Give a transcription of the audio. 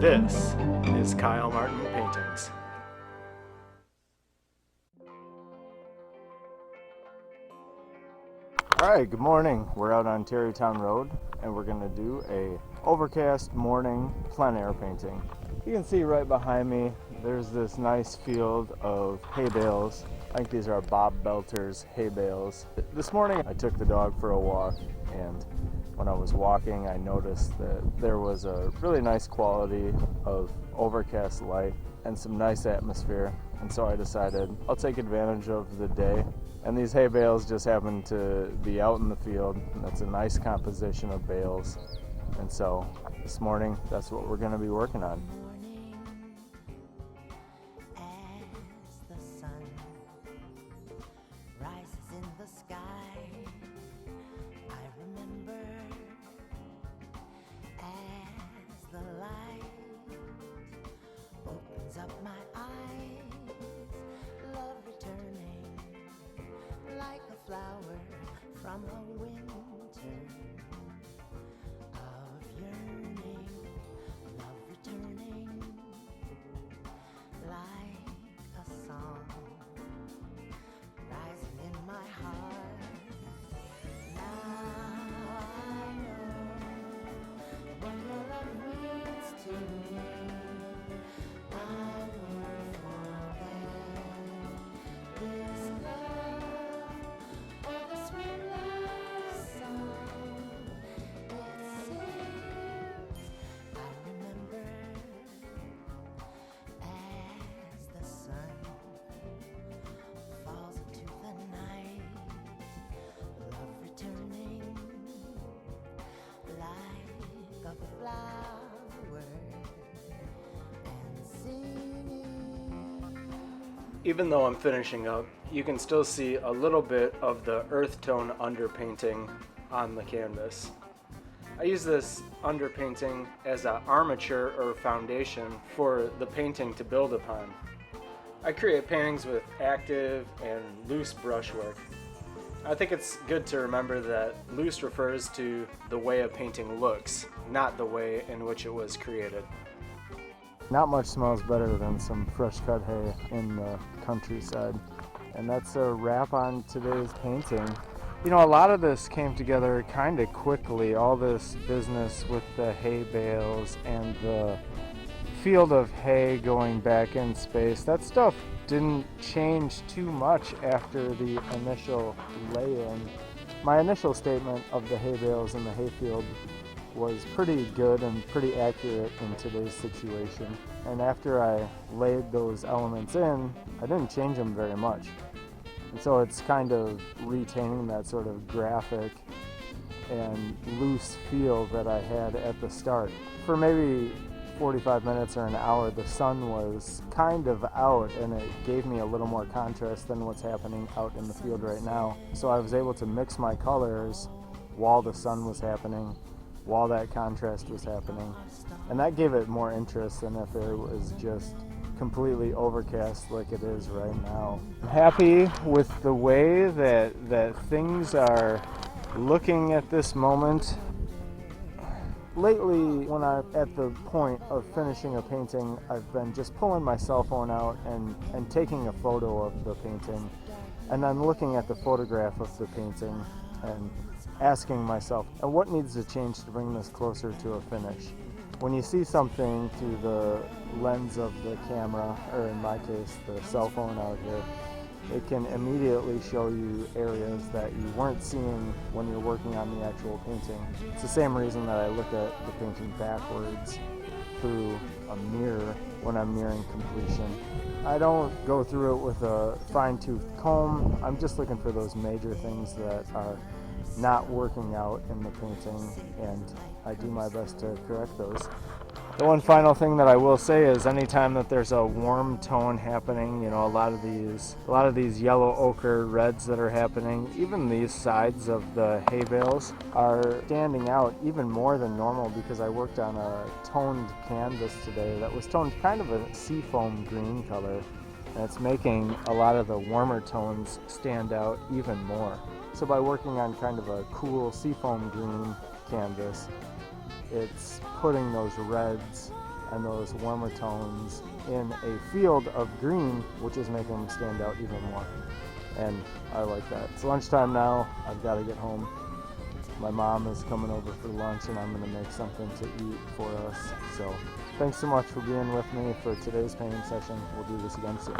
This is Kyle Martin Paintings. Alright, good morning. We're out on Terrytown Road and we're going to do a overcast morning plein air painting. You can see right behind me there's this nice field of hay bales. I think these are Bob Belter's hay bales. This morning I took the dog for a walk, and when I was walking I noticed that there was a really nice quality of overcast light and some nice atmosphere, and so I decided I'll take advantage of the day. And these hay bales just happen to be out in the field, and that's a nice composition of bales. And so this morning, that's what we're going to be working on. As the sun rises in the sky, I remember as the light opens up my eyes, love returning like a flower from a winter of yearning, love returning like a song rising in my heart. Now I know what your love means to me. I won't forget this love or the sweet love song it sings. I remember as the sun falls into the night, love returning like a flower and singing. Even though I'm finishing up, you can still see a little bit of the earth tone underpainting on the canvas. I use this underpainting as an armature or foundation for the painting to build upon. I create paintings with active and loose brushwork. I think it's good to remember that loose refers to the way a painting looks, not the way in which it was created. Not much smells better than some fresh cut hay in the countryside. And that's a wrap on today's painting. You know, a lot of this came together kind of quickly, all this business with the hay bales and the field of hay going back in space. That stuff didn't change too much after the initial lay-in. My initial statement of the hay bales in the hayfield was pretty good and pretty accurate in today's situation. And after I laid those elements in, I didn't change them very much. And so it's kind of retaining that sort of graphic and loose feel that I had at the start. For maybe 45 minutes or an hour, the sun was kind of out, and it gave me a little more contrast than what's happening out in the field right now. So I was able to mix my colors while the sun was happening, while that contrast was happening, and that gave it more interest than if it was just completely overcast like it is right now. I'm happy with the way that things are looking at this moment. Lately, when I'm at the point of finishing a painting, I've been just pulling my cell phone out and taking a photo of the painting, and then looking at the photograph of the painting and asking myself, what needs to change to bring this closer to a finish? When you see something through the lens of the camera, or in my case, the cell phone out here, it can immediately show you areas that you weren't seeing when you're working on the actual painting. It's the same reason that I look at the painting backwards through a mirror when I'm nearing completion. I don't go through it with a fine-tooth comb. I'm just looking for those major things that are not working out in the painting, and I do my best to correct those. The one final thing that I will say is anytime that there's a warm tone happening, you know, a lot of these yellow ochre reds that are happening, even these sides of the hay bales are standing out even more than normal because I worked on a toned canvas today that was toned kind of a seafoam green color, and it's making a lot of the warmer tones stand out even more. So by working on kind of a cool seafoam green canvas, it's putting those reds and those warmer tones in a field of green, which is making them stand out even more. And I like that. It's lunchtime now. I've got to get home. My mom is coming over for lunch, and I'm going to make something to eat for us. So thanks so much for being with me for today's painting session. We'll do this again soon.